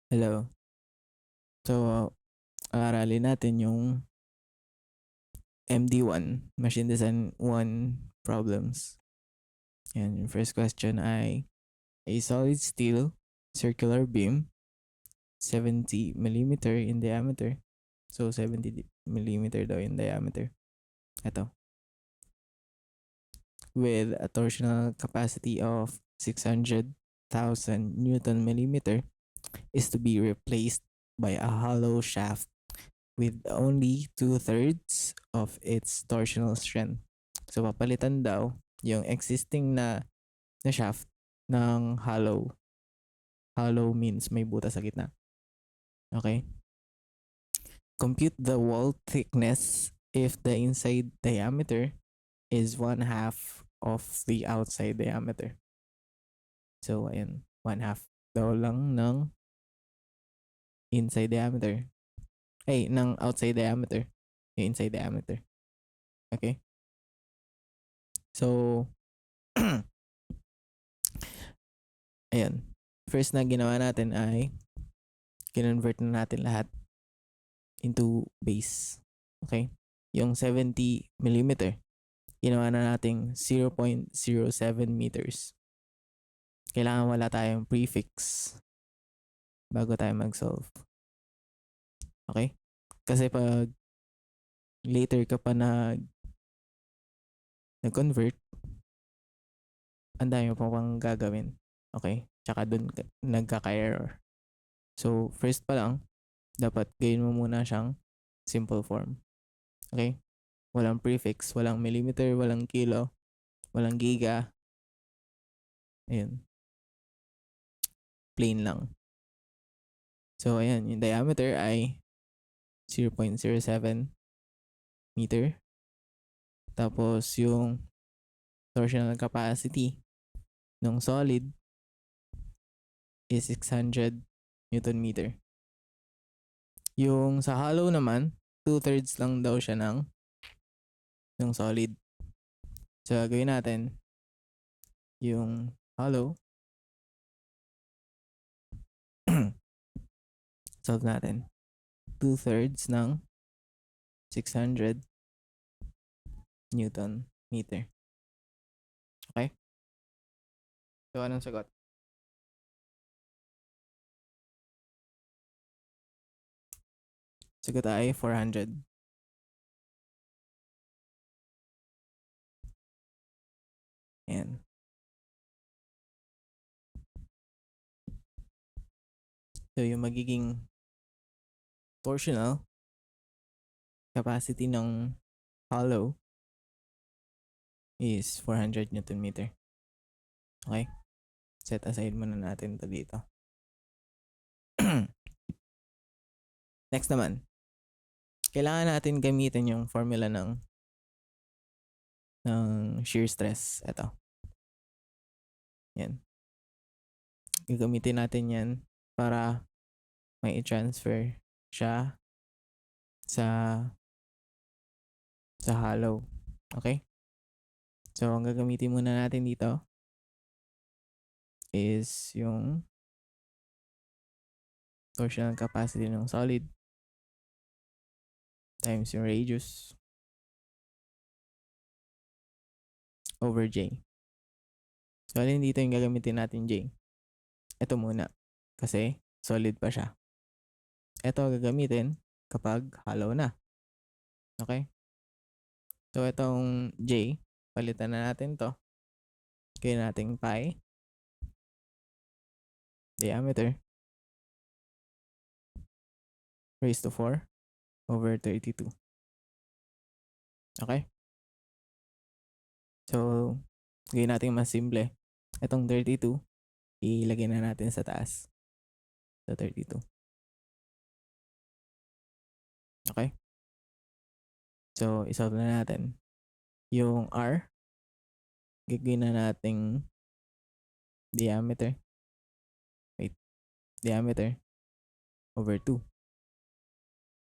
Hello. So, aralin natin yung MD1, Machine Design 1 problems. Yan, yung first question ay, a solid steel circular beam, 70 millimeter in diameter. So, 70 millimeter daw in diameter. Ito. With a torsional capacity of 600,000 Newton millimeter is to be replaced by a hollow shaft with only 2/3 of its torsional strength. So papalitan daw yung existing na shaft ng hollow. Hollow means may butas sa gitna. Okay? Compute the wall thickness if the inside diameter is 1/2 of the outside diameter. So ayan, 1/2 daw lang ng inside diameter. Ng outside diameter. Yung inside diameter. Okay? So, ayan. First na ginawa natin ay kinonvert na natin lahat into base. Okay? Yung 70 millimeter, ginawa na nating 0.07 meters. Kailangan wala tayong prefix bago tayo mag-solve. Okay? Kasi pag later ka pa nag-convert, ang dami pa pang gagawin. Okay? Tsaka dun nagkaka-error. So, first pa lang, dapat gawin mo muna siyang simple form. Okay? Walang prefix, walang millimeter, walang kilo, walang giga. Ayun. Plain lang. So, ayan, yung diameter ay 0.07 meter. Tapos, yung torsional capacity ng solid is 600 Newton meter. Yung sa hollow naman, 2/3 lang daw siya ng solid. So, gawin natin yung hollow. Solve natin. 2/3 ng 600 Newton meter. Okay? So, anong sagot? Sagot ay 400. Ayan. So, yung magiging torsional capacity ng hollow is 400 Newton meter. Okay? Set aside muna natin ito dito. Next naman. Kailangan natin gamitin yung formula ng shear stress. Ito. Yan. Gagamitin natin yan para may i-transfer siya sa hollow. Okay? So, ang gagamitin muna natin dito is yung torsional capacity ng solid times yung radius over J. So, alin dito yung gagamitin natin J? Ito muna. Kasi solid pa siya. Ito gagamitin kapag hollow na. Okay? So, itong J, palitan na natin to. Gawin natin pi diameter raised to 4 over 32. Okay? So, gawin natin mas simple. Itong 32, ilagay na natin sa taas. Sa 32. Okay? So, isolve na natin. Yung R, gagawin na nating diameter. Diameter over 2.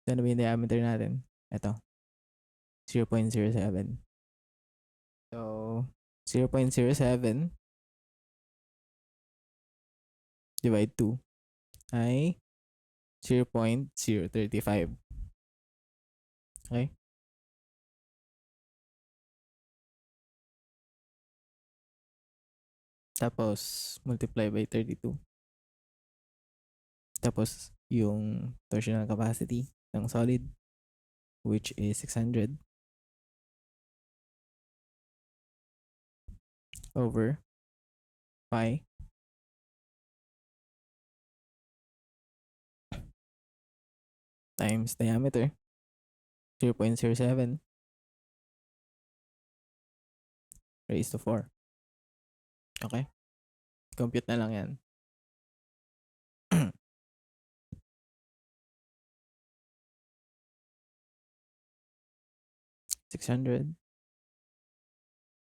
So, ano ba yung diameter natin? Ito. 0.07. So, 0.07 divide 2 ay 0.035. Okay? Tapos, multiply by 32. Tapos, yung torsional capacity ng solid, which is 600 over pi times diameter, 0.07 raised to 4. Okay? Compute na lang yan. 600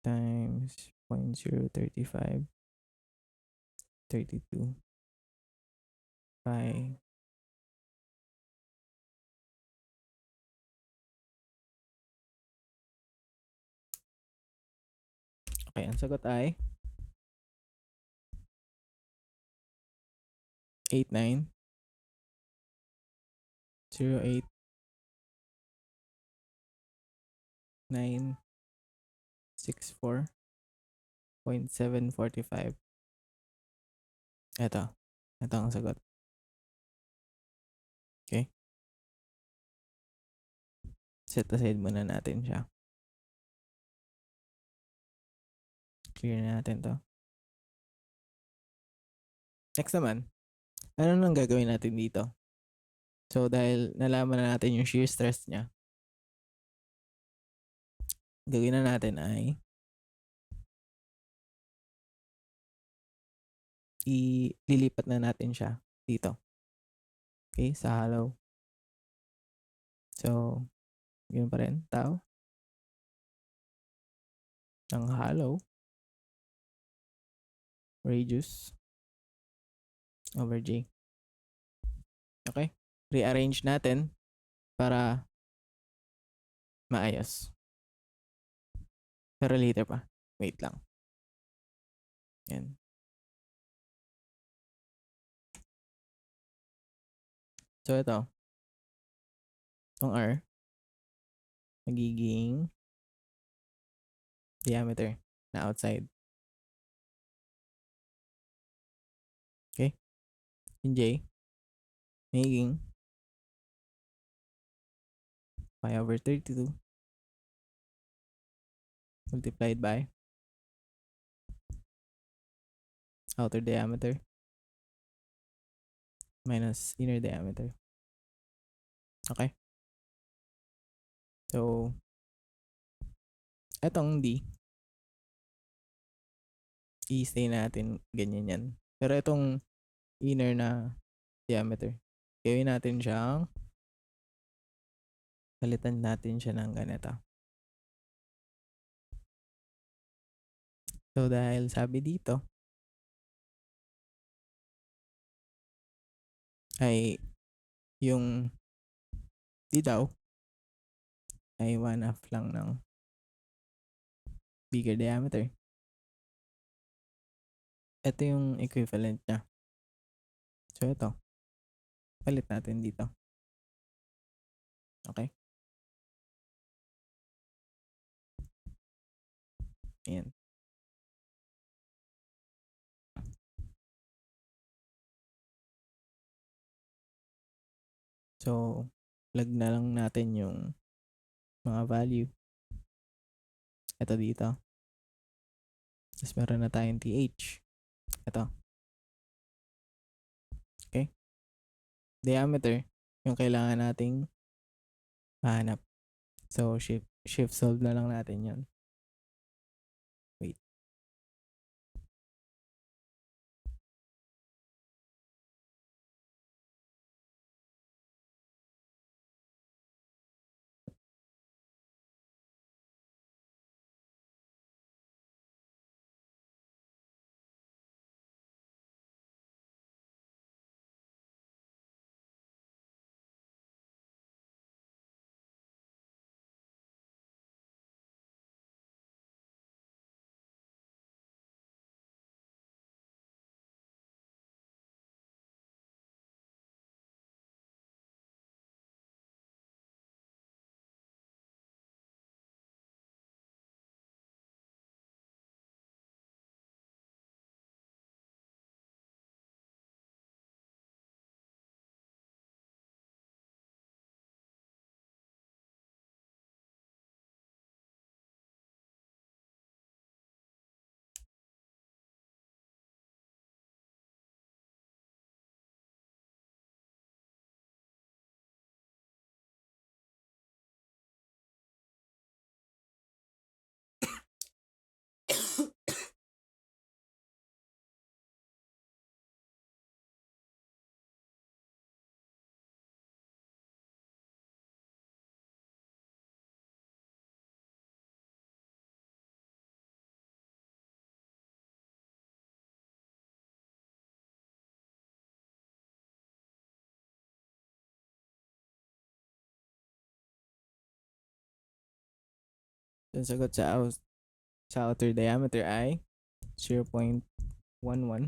times 0.035, 32 pi okay, ang sagot ay 89,089,664.745. Ito. Ito ang sagot. Okay? Set aside muna natin siya. Clear na natin to. Next naman, ano nang gagawin natin dito? So, dahil nalaman na natin yung shear stress niya, gagawin na natin ay ililipat na natin siya dito. Okay, sa hollow. So, yun pa rin, tau ng hollow radius over J. Okay? Rearrange natin para maayos. Pero later pa. Wait lang. Yan. So, ito. Itong R magiging diameter na outside. Okay? Yung J magiging pi over 32 multiplied by outer diameter minus inner diameter. Okay? So, etong D, i-stay natin ganyan yan. Pero itong inner na diameter, gawin natin siyang palitan natin siya ng ganito. So, dahil sabi dito ay yung D daw ay 1/2 lang ng bigger diameter. Ito yung equivalent niya. So, ito. Palit natin dito. Okay? Ayan. So, plug na lang natin yung mga value. Ito dito. Tapos meron na tayong TH. Ito. Okay? Diameter, yung kailangan nating mahanap. So, shift solve na lang natin yun. Wait. So, ang sagot sa outer diameter ay 0.115293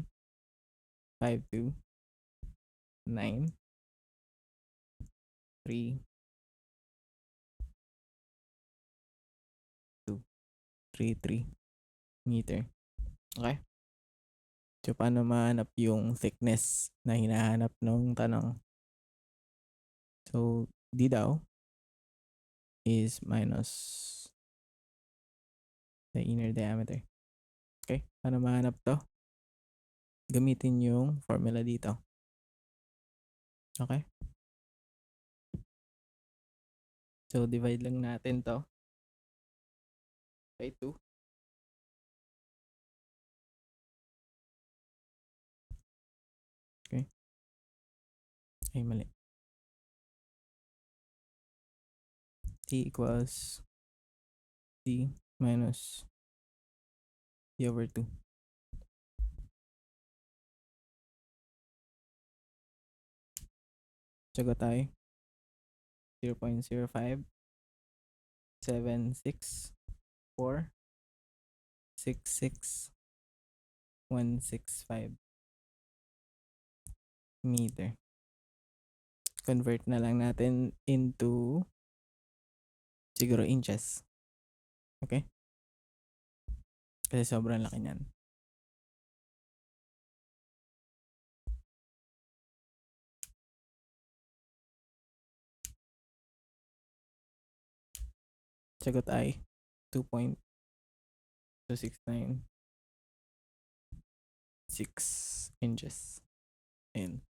meter. Okay? So, paano mahanap yung thickness na hinahanap ng tanong? So, D daw is minus the inner diameter. Okay? Paano mahanap to? Gamitin yung formula dito. Okay? So, divide lang natin to by 2. Okay? Ay, mali. T equals D minus D over 2. Sagot tayo. 0.05764666165 meter. Convert na lang natin into siguro inches. Okay? Kasi sobrang laki niyan. Sagot ay 2.2696 inches. Ayan.